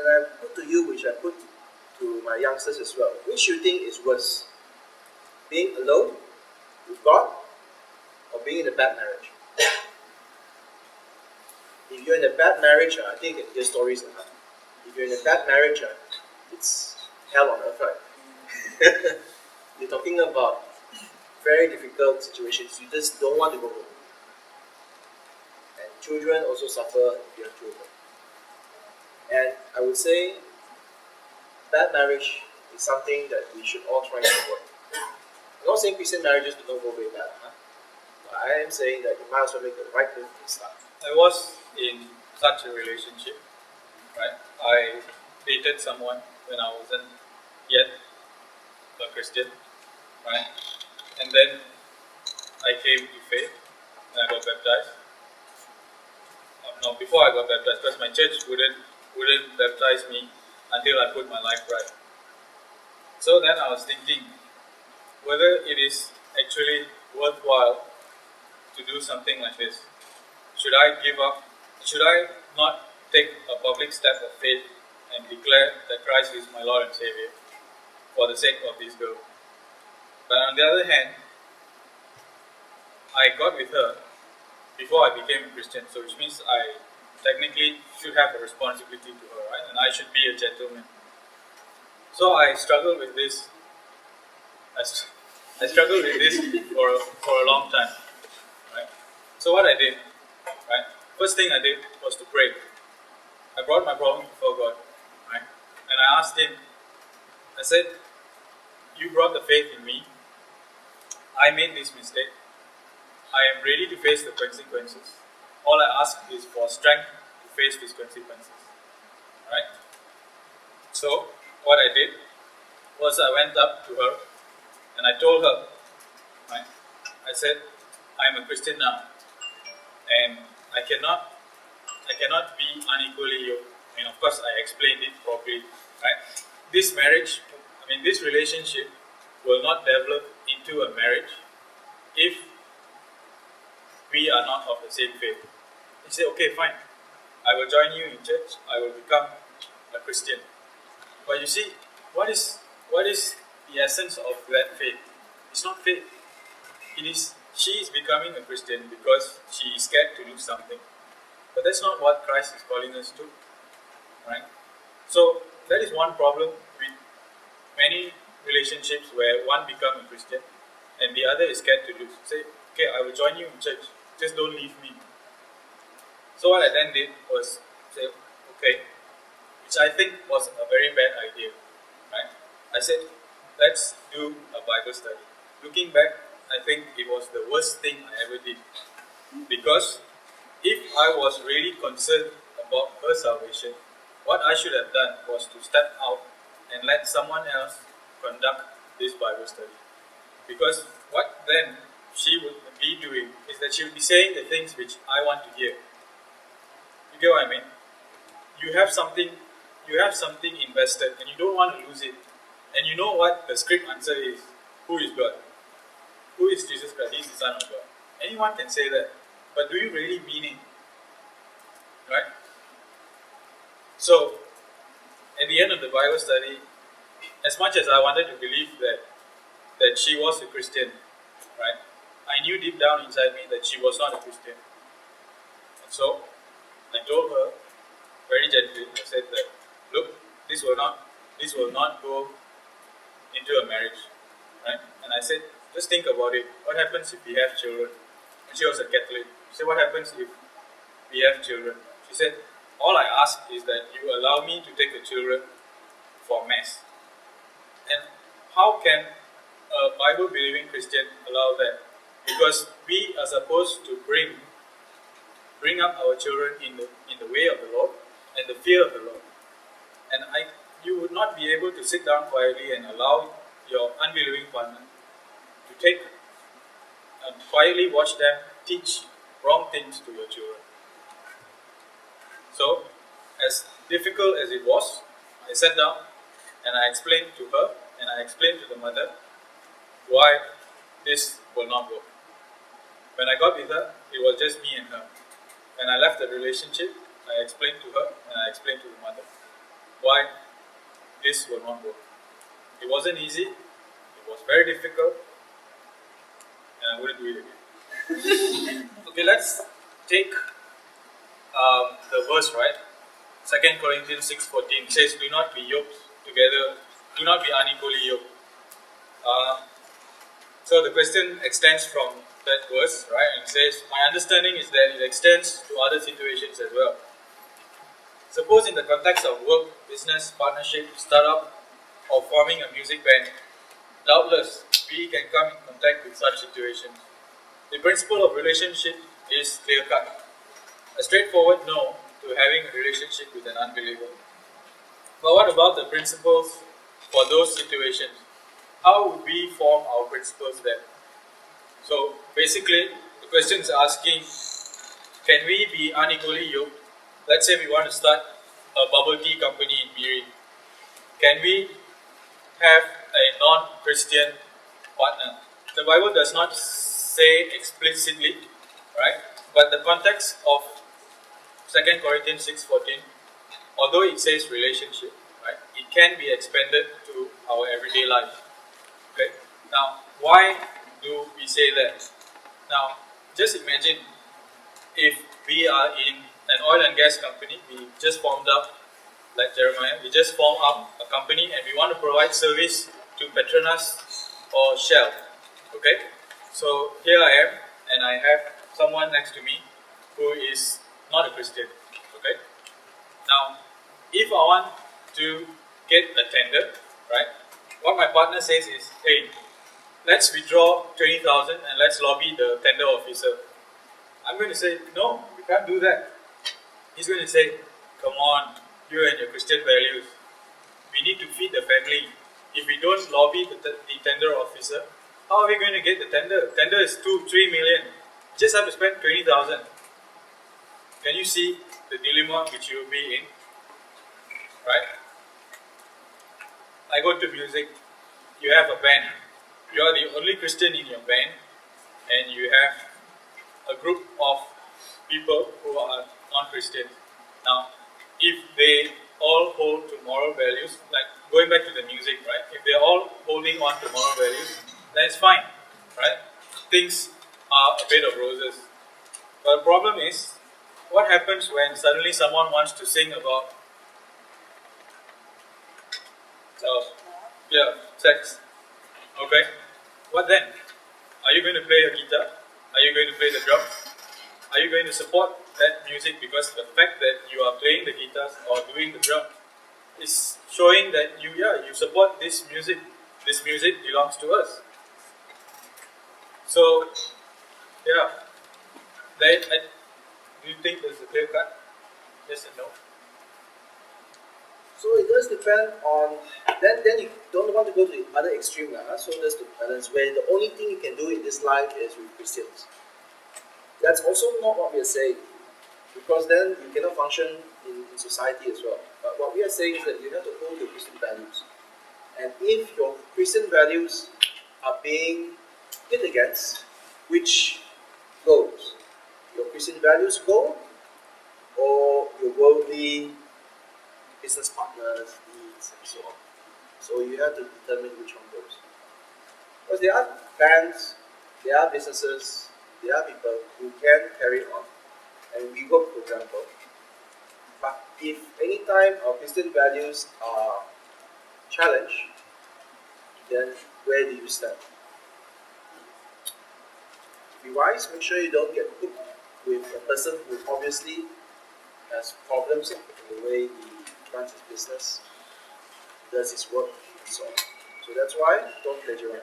And I put to you, which I put to my youngsters as well, which you think is worse? Being alone with God or being in a bad marriage? If you're in a bad marriage, I think your stories are hard. If you're in a bad marriage, it's hell on earth, right? You're talking about very difficult situations. You just don't want to go home. And children also suffer if you have children. And I would say bad marriage is something that we should all try to avoid. I'm not saying Christian marriages do not go very bad, but I am saying that you might as well make the right move from the start. I was in such a relationship, right? I dated someone when I wasn't yet a Christian, right? And then I came to faith and I got baptized. No, before I got baptized, because my church wouldn't baptize me until I put my life right. So then I was thinking whether it is actually worthwhile to do something like this. Should I give up? Should I not take a public step of faith and declare that Christ is my Lord and Savior for the sake of this girl? But on the other hand, I got with her before I became a Christian, so which means I technically should have a responsibility to her, right? And I should be a gentleman. So I struggled with this. I struggled with this for a long time, right? So what I did, right? First thing I did was to pray. I brought my problem before God, right? And I asked Him. I said, "You brought the faith in me. I made this mistake. I am ready to face the consequences. All I ask is for strength to face these consequences." Right? So, what I did was I went up to her and I told her, right? I said, "I am a Christian now, and I cannot be unequally yoked." And of course, I explained it properly, right? This relationship will not develop into a marriage if we are not of the same faith. He said, "Okay, fine. I will join you in church. I will become a Christian." But you see, what is the essence of that faith? It's not faith. She is becoming a Christian because she is scared to lose something. But that's not what Christ is calling us to. Right? So that is one problem with many relationships where one becomes a Christian and the other is scared to lose. Say, "Okay, I will join you in church. Just don't leave me." So what I then did was say, "Okay," which I think was a very bad idea. Right? I said, "Let's do a Bible study." Looking back, I think it was the worst thing I ever did. Because if I was really concerned about her salvation, what I should have done was to step out and let someone else conduct this Bible study. Because what then she would be doing is that she would be saying the things which I want to hear. You get what I mean? You have something invested and you don't want to lose it. And you know what the script answer is. Who is God? Who is Jesus Christ? He is the Son of God. Anyone can say that. But do you really mean it? Right? So, at the end of the Bible study, as much as I wanted to believe that she was a Christian, right? I knew deep down inside me that she was not a Christian. And so, I told her very gently, I said that, "Look, this will not go into a marriage." Right? And I said, "Just think about it. What happens if we have children?" And she was a Catholic. She said, "What happens if we have children?" She said, "All I ask is that you allow me to take the children for mass." And how can a Bible-believing Christian allow that? Because we are supposed to bring up our children in the way of the Lord and the fear of the Lord. And you would not be able to sit down quietly and allow your unbelieving partner to take and quietly watch them teach wrong things to your children. So, as difficult as it was, I sat down and I explained to her and I explained to the mother why this will not work. When I got with her, it was just me and her. When I left the relationship, I explained to her and I explained to the mother. why this will not work. It wasn't easy, it was very difficult, and I wouldn't do it again. Okay, let's take the verse, right? 2 Corinthians 6:14 says, "Do not be yoked together, do not be unequally yoked." So the question extends from that verse, right? And it says, "My understanding is that it extends to other situations as well." Suppose in the context of work, business, partnership, startup, or forming a music band, doubtless we can come in contact with such situations. The principle of relationship is clear cut. A straightforward no to having a relationship with an unbeliever. But what about the principles for those situations? How would we form our principles there? So basically, the question is asking, can we be unequally yoked? Let's say we want to start a bubble tea company in Miri. Can we have a non-Christian partner? The Bible does not say explicitly, right? But the context of 2 Corinthians 6:14, although it says relationship, right, it can be expanded to our everyday life. Okay. Now, why do we say that? Now, just imagine if we are in an oil and gas company, we just formed up, like Jeremiah, we just formed up a company and we want to provide service to Petronas or Shell. Okay. So here I am, and I have someone next to me who is not a Christian. Okay. Now, if I want to get a tender, right, what my partner says is, "Hey, let's withdraw 20,000 and let's lobby the tender officer." I'm going to say, "No, we can't do that." He's going to say, "Come on, you and your Christian values. We need to feed the family. If we don't lobby the tender officer, how are we going to get the tender? Tender is 2-3 million. Just have to spend 20,000. Can you see the dilemma which you will be in? Right? I go to music. You have a band. You are the only Christian in your band, and you have a group of people who are non-Christian. Now, if they all hold to moral values, like going back to the music, right? If they're all holding on to moral values, then it's fine, right? Things are a bed of roses. But the problem is, what happens when suddenly someone wants to sing about sex? Okay, what then? Are you going to play a guitar? Are you going to play the drums? Are you going to support that music because the fact that you are playing the guitars or doing the drum is showing that you support this music. This music belongs to us. So do you think there's a clear cut? Yes and no. So it does depend on, then you don't want to go to the other extreme now. So there's the balance where the only thing you can do in this life is with Christians. That's also not what we are saying, because then you cannot function in society as well. But what we are saying is that you have to hold your Christian values. And if your Christian values are being hit against, which goes? Your Christian values go, or your worldly business partners, needs, and so on. So you have to determine which one goes. Because there are bands, there are businesses, there are people who can carry on, and we work, for example. But if any time our Christian values are challenged, then where do you stand? Be wise, make sure you don't get hooked with a person who obviously has problems in the way he runs his business, does his work, and so on. So that's why don't plagiarize.